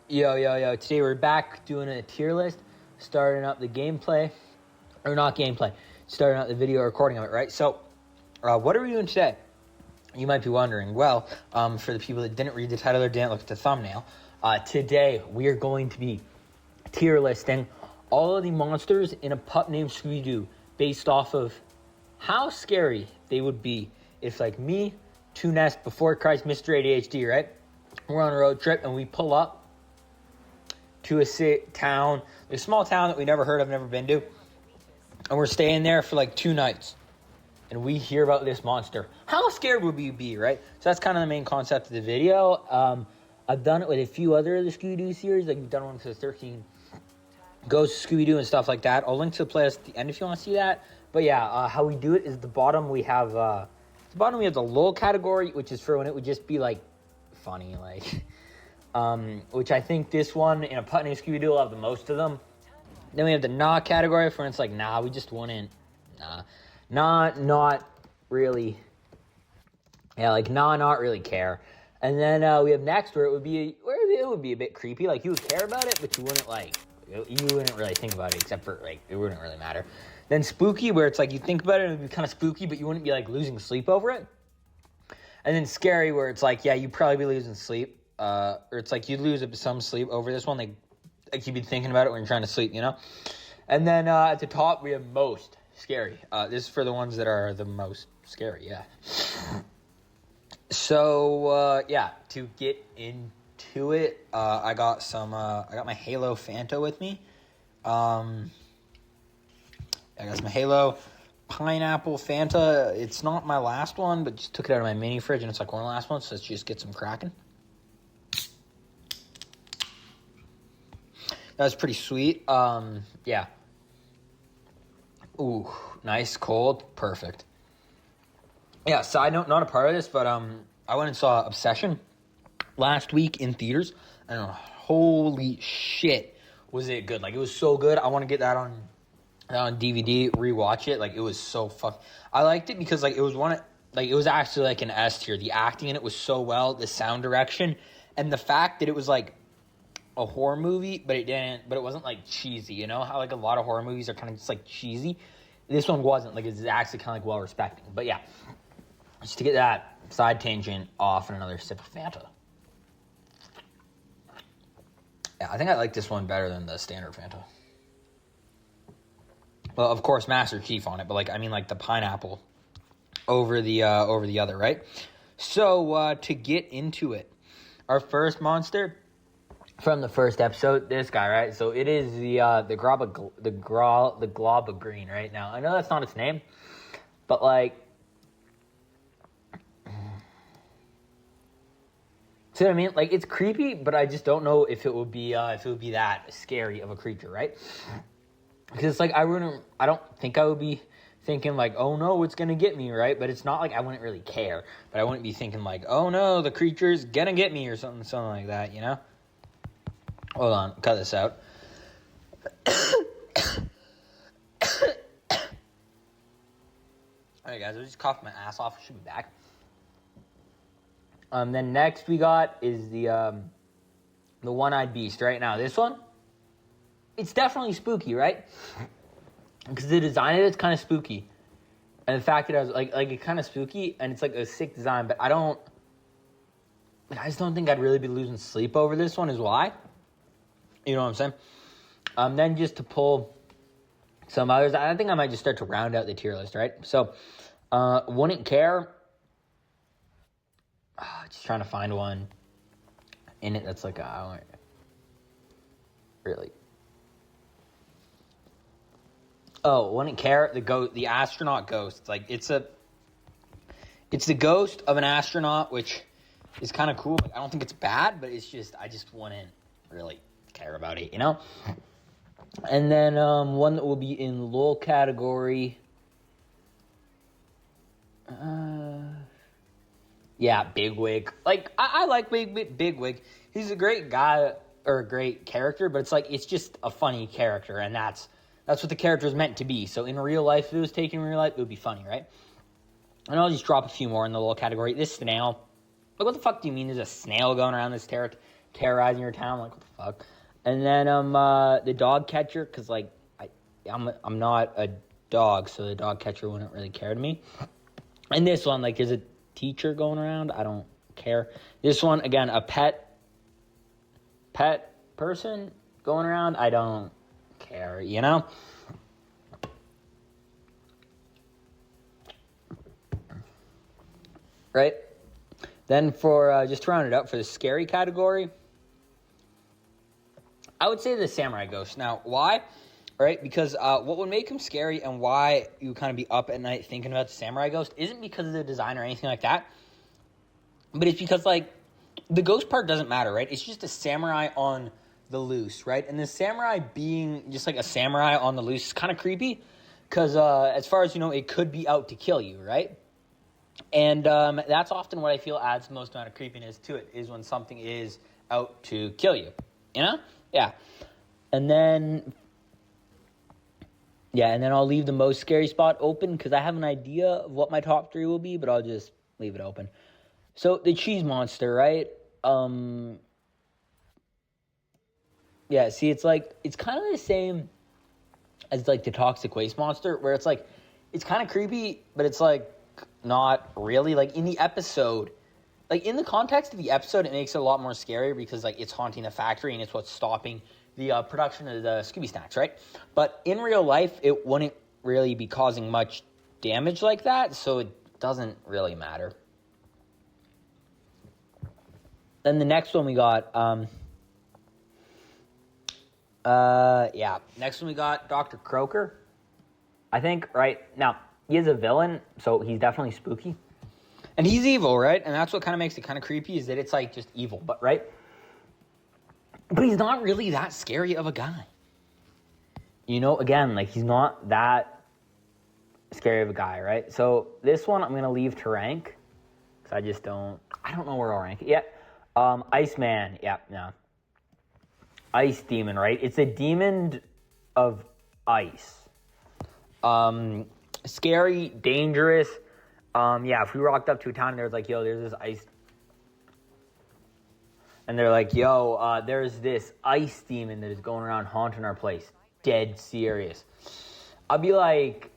Yo. Today we're back doing a tier list, starting up the gameplay, or not gameplay, starting up the video recording of it, right? So, what are we doing today? You might be wondering. Well, for the people that didn't read the title or didn't look at the thumbnail, today we are going to be tier listing all of the monsters in a pup named Scooby-Doo based off of how scary they would be if, like me, Nest, Before Christ, Mr. ADHD, right? We're on a road trip and we pull up to a small town that we never heard of, never been to. And we're staying there for like 2 nights. And we hear about this monster. How scared would we be, right? So that's kind of the main concept of the video. I've done it with a few other of the Scooby-Doo series. Like we've done one for the 13 Ghosts of Scooby-Doo and stuff like that. I'll link to the playlist at the end if you want to see that. But yeah, how we do it is at the bottom we have the lull category, which is for when it would just be like funny, like which I think this one in a pup named Scooby-Doo will have the most of them. Then we have the nah category for when it's like, nah, we just wouldn't, not really, not really care. And then we have next where it would be a bit creepy, like you would care about it, but you wouldn't really think about it, except for like it wouldn't really matter. Then spooky, where it's like you think about it and it would be kind of spooky, but you wouldn't be like losing sleep over it. And then scary, where it's like, yeah, you'd probably be losing sleep. Or it's like you'd lose some sleep over this one. Like you'd be thinking about it when you're trying to sleep, you know? And then at the top, we have most scary. This is for the ones that are the most scary, yeah. So, to get into it, I got my Halo Fanta with me. I got some Halo Pineapple Fanta. It's not my last one, but just took it out of my mini fridge, and it's like one of the last ones, so let's just get some cracking. That was pretty sweet. Yeah. Ooh, nice, cold, perfect. Yeah, side note, not a part of this, but I went and saw Obsession last week in theaters, and holy shit, was it good. Like, it was so good. I want to get that on DVD, rewatch it. Like, it was so I liked it because, like, it was actually, like, an S tier. The acting in it was so well, the sound direction, and the fact that it was, like, a horror movie, but it wasn't like cheesy, you know how like a lot of horror movies are kind of just like cheesy. This one wasn't. Like, it's actually kind of like well respected. But yeah, just to get that side tangent off and another sip of Fanta. Yeah, I think I like this one better than the standard Fanta. Well, of course, Master Chief on it, but like I mean like the pineapple over the other, right? So to get into it, our first monster from the first episode, this guy, right? So it is the Glob Green right now. I know that's not its name, but like, see what I mean? Like, it's creepy, but I just don't know if it would be that scary of a creature, right? Because it's like I don't think I would be thinking like, oh no, it's gonna get me, right? But it's not like I wouldn't really care, but I wouldn't be thinking like, oh no, the creature's gonna get me or something like that, you know? Hold on, cut this out. Alright guys, I just coughed my ass off. I should be back. Then next we got is the one-eyed beast. Right now, this one, it's definitely spooky, right? Because the design of it's kind of spooky, and the fact that I was like it's kind of spooky, and it's like a sick design. But I just don't think I'd really be losing sleep over this one. Is why. You know what I'm saying? Then just to pull some others, I think I might just start to round out the tier list, right? So, wouldn't care. Just trying to find one in it that's like, really. Oh, wouldn't care. The astronaut ghost. Like, it's the ghost of an astronaut, which is kind of cool. Like, I don't think it's bad, but it's just, I just wouldn't really care about it, you know? And then one that will be in LOL category. Yeah, Bigwig. Like, I like Bigwig. He's a great guy, or a great character, but it's like, it's just a funny character, and that's what the character is meant to be. So in real life, if it was taken in real life, it would be funny, right? And I'll just drop a few more in the LOL category. This snail. Like, what the fuck do you mean there's a snail going around this terrorizing your town? Like, what the fuck. And then the dog catcher, because like I'm not a dog, so the dog catcher wouldn't really care to me. And this one, like, there's a teacher going around. I don't care. This one, again, a pet person going around. I don't care, you know? Right? Then for, just to round it up, for the scary category, I would say the samurai ghost. Now, why? Right? Because what would make him scary and why you kind of be up at night thinking about the samurai ghost isn't because of the design or anything like that, but it's because, like, the ghost part doesn't matter, right? It's just a samurai on the loose, right? And the samurai being just like a samurai on the loose is kind of creepy because as far as you know, it could be out to kill you, right? And that's often what I feel adds the most amount of creepiness to it, is when something is out to kill you, you know? Yeah. And then I'll leave the most scary spot open because I have an idea of what my top 3 will be, but I'll just leave it open. So the cheese monster, right? Yeah, see, it's kind of the same as like the toxic waste monster, where it's like, it's kind of creepy, but it's like not really. Like in the episode, like in the context of the episode, it makes it a lot more scary because like it's haunting the factory and it's what's stopping the production of the Scooby snacks, right? But in real life, it wouldn't really be causing much damage like that, so it doesn't really matter. Then the next one we got, next one we got Dr. Croaker. I think, right, now, he is a villain, so he's definitely spooky. And he's evil, right? And that's what kind of makes it kind of creepy, is that it's, like, just evil, but, right? But he's not really that scary of a guy. You know, again, like, he's not that scary of a guy, right? So, this one I'm going to leave to rank, because I don't know where I'll rank it yet. Iceman, yeah, no. Ice demon, right? It's a demon of ice. Scary, dangerous. If we rocked up to a town and there's like, yo, there's this ice. And they're like, yo, there's this ice demon that is going around haunting our place. Dead serious. I'll be like,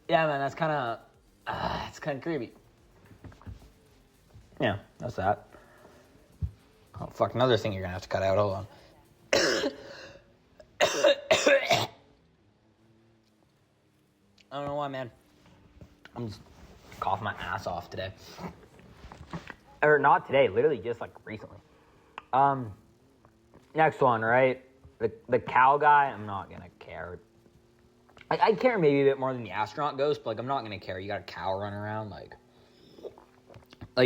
yeah, man, that's kind of creepy. Yeah, that's that. Oh, fuck, another thing you're going to have to cut out. Hold on. I don't know why, man. I'm just coughing my ass off today. Or not today, literally just like recently. Next one, right? The cow guy, I'm not going to care. I care maybe a bit more than the astronaut ghost, but like I'm not going to care. You got a cow running around, like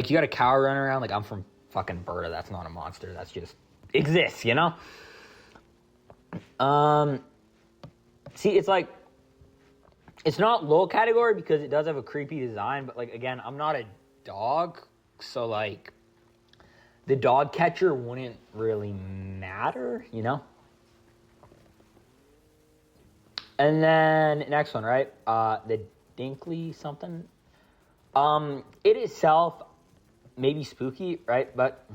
you got a cow running around, like I'm from fucking Berta. That's not a monster. That's just exists, you know? See, it's like, it's not low category because it does have a creepy design, but like, again, I'm not a dog, so like, the dog catcher wouldn't really matter, you know? And then, next one, right? The Dinkley something. It itself may be spooky, right? But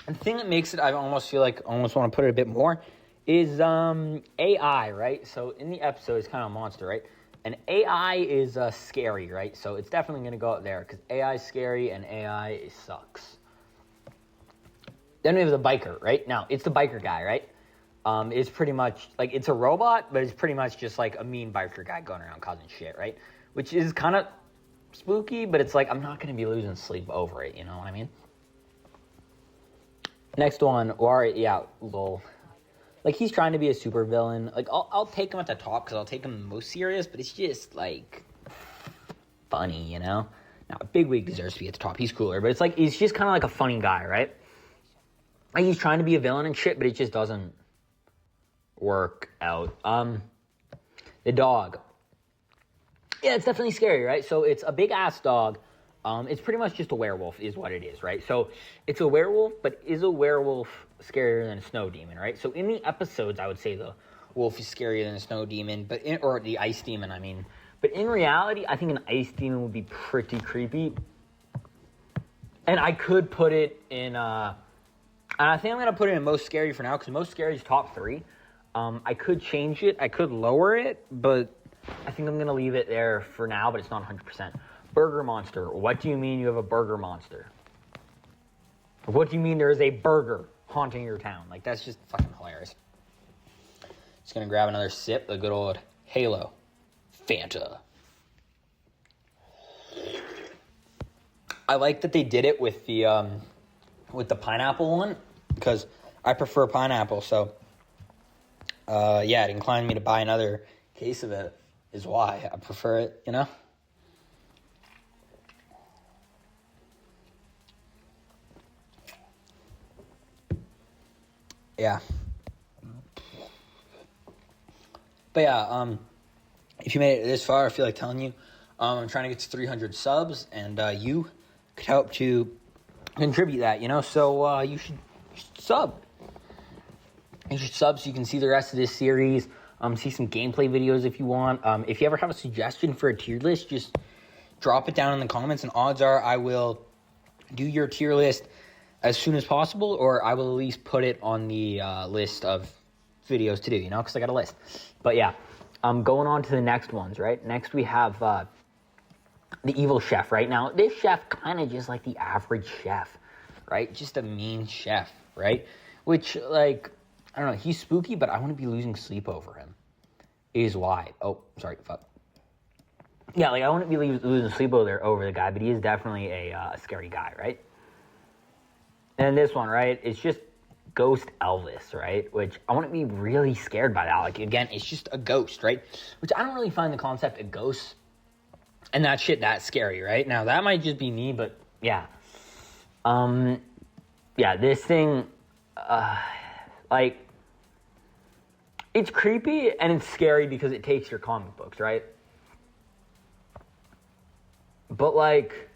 the thing that makes it, I almost feel like, I almost want to put it a bit more, is AI, right? So in the episode, it's kind of a monster, right? And AI is scary, right? So it's definitely going to go up there because AI is scary and AI sucks. Then we have the biker, right? Now, it's the biker guy, right? It's pretty much, like, it's a robot, but it's pretty much just like a mean biker guy going around causing shit, right? Which is kind of spooky, but it's like, I'm not going to be losing sleep over it, you know what I mean? Next one, lol. Like, he's trying to be a super villain. Like, I'll take him at the top because I'll take him the most serious, but it's just, like, funny, you know? Now, Big Wig deserves to be at the top. He's cooler, but it's like, he's just kind of like a funny guy, right? Like, he's trying to be a villain and shit, but it just doesn't work out. The dog. Yeah, it's definitely scary, right? So, it's a big-ass dog. It's pretty much just a werewolf is what it is, right? So it's a werewolf, but is a werewolf scarier than a snow demon, right? So in the episodes, I would say the wolf is scarier than a snow demon, or the ice demon, I mean. But in reality, I think an ice demon would be pretty creepy. And I could put it in, And I think I'm going to put it in most scary for now because most scary is top 3. I could change it. I could lower it, but I think I'm going to leave it there for now, but it's not 100%. Burger monster. What do you mean you have a burger monster? What do you mean there is a burger haunting your town? Like, that's just fucking hilarious. Just going to grab another sip, the good old Halo Fanta. I like that they did it with the pineapple one because I prefer pineapple. So, yeah, it inclined me to buy another case of it. Is why I prefer it, you know. Yeah. But yeah, if you made it this far, I feel like telling you, I'm trying to get to 300 subs, and you could help to contribute that, you know. So you should sub. You should sub so you can see the rest of this series. See some gameplay videos if you want. If you ever have a suggestion for a tier list, just drop it down in the comments, and odds are I will do your tier list as soon as possible, or I will at least put it on the list of videos to do, you know, because I got a list. But yeah, going on to the next ones, right? Next we have the evil chef, right? Now, this chef kind of just like the average chef, right? Just a mean chef, right? Which, like, I don't know, he's spooky, but I wouldn't be losing sleep over him. Is why. Oh, sorry, fuck. Yeah, like, I wouldn't be losing sleep over the guy, but he is definitely a scary guy, right? And this one, right, it's just Ghost Elvis, right? Which I wouldn't be really scared by that. Like, again, it's just a ghost, right? Which I don't really find the concept of ghosts and that shit that scary, right? Now, that might just be me, but yeah. Yeah, this thing, like, it's creepy and it's scary because it takes your comic books, right? But, like,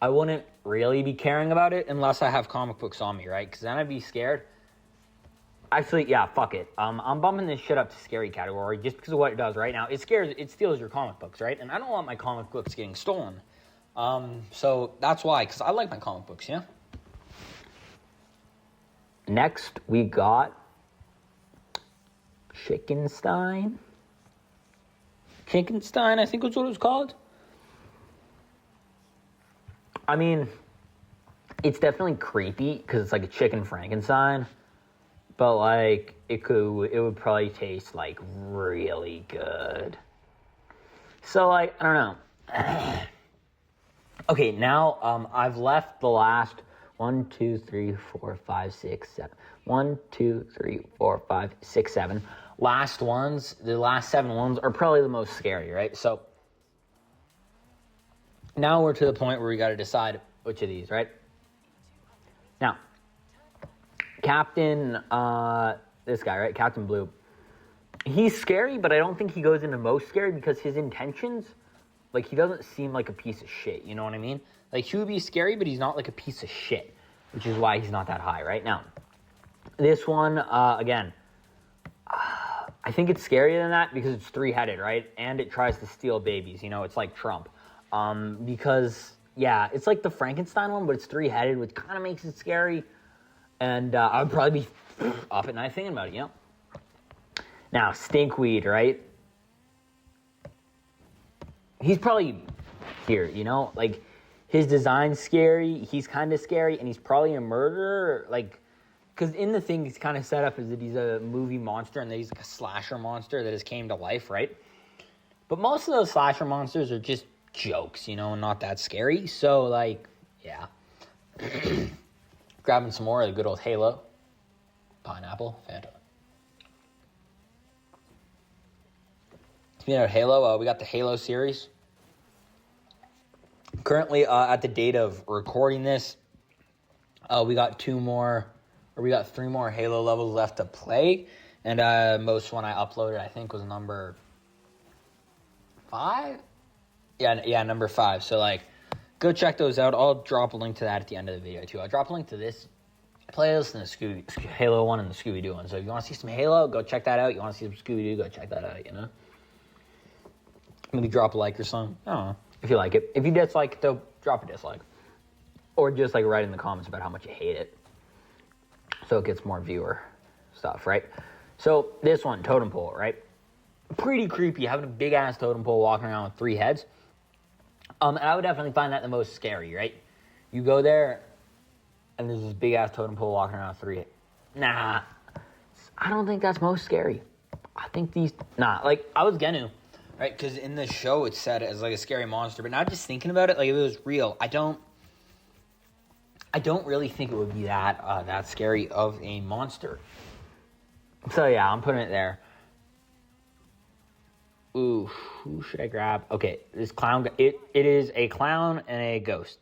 I wouldn't really be caring about it unless I have comic books on me, right? Because then I'd be scared. Actually, yeah, fuck it. I'm bumping this shit up to scary category just because of what it does right now. It steals your comic books, right? And I don't want my comic books getting stolen. So that's why, because I like my comic books, yeah? Next, we got Chickenstein. Chickenstein, I think was what it was called. I mean, it's definitely creepy because it's like a chicken Frankenstein, but like it would probably taste like really good. So like I don't know. Okay, now I've left the last 1, 2, 3, 4, 5, 6, 7. 1, 2, 3, 4, 5, 6, 7. Last ones, the last 7 ones are probably the most scary, right? So now we're to the point where we got to decide which of these, right? Now, Captain, this guy, right? Captain Blue. He's scary, but I don't think he goes into most scary because his intentions, like, he doesn't seem like a piece of shit, you know what I mean? Like, he would be scary, but he's not like a piece of shit, which is why he's not that high, right? Now, this one, again, I think it's scarier than that because it's 3-headed, right? And it tries to steal babies, you know? It's like Trump. Because, yeah, it's like the Frankenstein one, but it's 3-headed, which kind of makes it scary. And I would probably be up at night thinking about it, you know? Now, Stinkweed, right? He's probably here, you know? Like, his design's scary, he's kind of scary, and he's probably a murderer, like, because in the thing, he's kind of set up as that he's a movie monster, and that he's like a slasher monster that has came to life, right? But most of those slasher monsters are just jokes, you know, and not that scary. So, like, yeah. Grabbing some more of the good old Halo. Pineapple. Fanta. Speaking of Halo, we got the Halo series. Currently, at the date of recording this, we got 3 more Halo levels left to play. And most one I uploaded, I think, was number 5? Yeah, number 5. So, like, go check those out. I'll drop a link to that at the end of the video, too. I'll drop a link to this playlist and the Halo one and the Scooby-Doo one. So if you want to see some Halo, go check that out. You want to see some Scooby-Doo, go check that out, you know? Maybe drop a like or something. I don't know. If you like it. If you dislike it, though, drop a dislike. Or just, like, write in the comments about how much you hate it. so it gets more viewer stuff, right? So this one, totem pole, right? Pretty creepy, having a big ass totem pole walking around with 3 heads. And I would definitely find that the most scary, right? You go there, and there's this big ass totem pole walking around with 3 heads. Nah, I don't think that's most scary. I think like, I was gonna, right? Because in the show it's said as like a scary monster, but now just thinking about it, like if it was real, I don't really think it would be that scary of a monster. So yeah, I'm putting it there. Ooh, who should I grab? Okay, this clown. It is a clown and a ghost.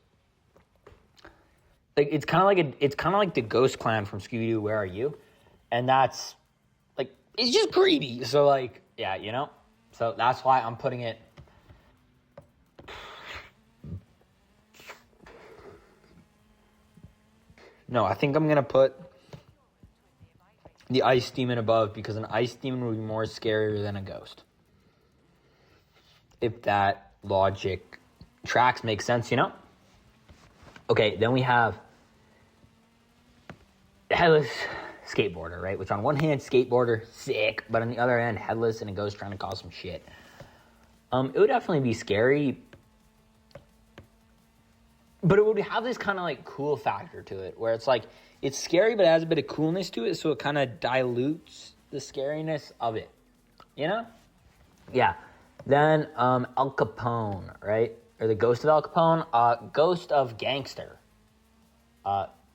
Like it's kind of like the ghost clown from Scooby-Doo. Where are you? And that's like it's just creepy. So like yeah, you know. So that's why I'm putting it. No, I think I'm gonna put the ice demon above because an ice demon would be more scarier than a ghost. If that logic tracks make sense, you know? Okay, then we have headless skateboarder, right? Which on one hand, skateboarder, sick, but on the other hand, headless and a ghost trying to cause some shit. It would definitely be scary, but it would have this kind of like cool factor to it, where it's like, it's scary, but it has a bit of coolness to it, so it kind of dilutes the scariness of it, you know? Yeah. Then Al Capone, right? Or the ghost of Al Capone, ghost of gangster.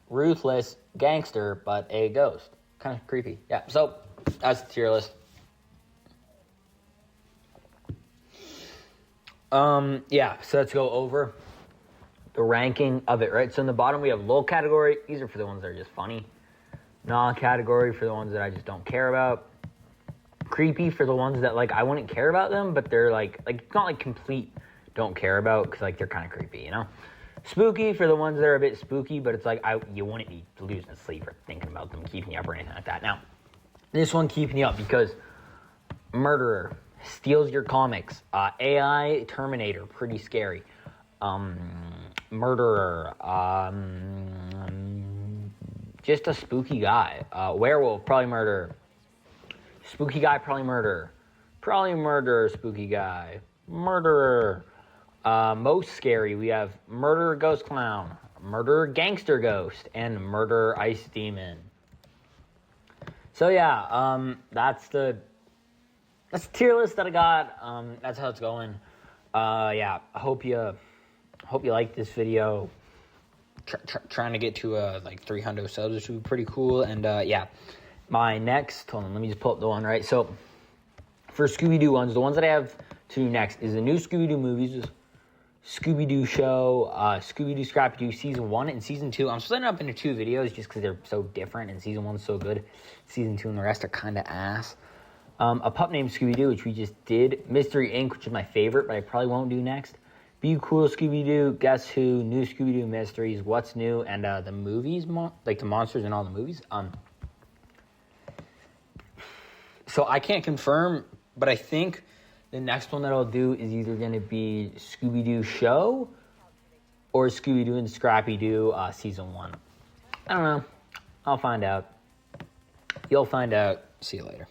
Ruthless gangster, but a ghost. Kind of creepy. Yeah, so that's the tier list. Yeah, so let's go over the ranking of it, right? So in the bottom we have low category. These are for the ones that are just funny. Non-category for the ones that I just don't care about. Creepy for the ones that like I wouldn't care about them, but they're like it's not like complete don't care about because like they're kind of creepy, you know. Spooky for the ones that are a bit spooky, but it's like you wouldn't be losing sleep or thinking about them keeping you up or anything like that. Now, this one keeping you up because murderer steals your comics. AI Terminator, pretty scary. Murderer, just a spooky guy. Werewolf, probably murderer. Spooky guy, probably murderer. Probably murderer, spooky guy. Murderer. Most scary, we have murderer ghost clown, murderer gangster ghost, and murderer ice demon. So yeah, that's the tier list that I got. That's how it's going. Yeah, I hope you like this video. Trying to get to like 300 subs, which would be pretty cool. And yeah. My next, hold on, let me just pull up the one, right? So, for Scooby-Doo ones, the ones that I have to do next is the new Scooby-Doo movies, Scooby-Doo show, Scooby-Doo Scrappy-Doo Season 1 and Season 2. I'm splitting up into 2 videos just because they're so different, and Season 1's so good. Season 2 and the rest are kind of ass. A Pup Named Scooby-Doo, which we just did. Mystery Inc., which is my favorite, but I probably won't do next. Be Cool Scooby-Doo, Guess Who, New Scooby-Doo Mysteries, What's New, and the movies, like the monsters in all the movies. So I can't confirm, but I think the next one that I'll do is either going to be Scooby-Doo Show or Scooby-Doo and Scrappy-Doo Season 1. I don't know. I'll find out. You'll find out. See you later.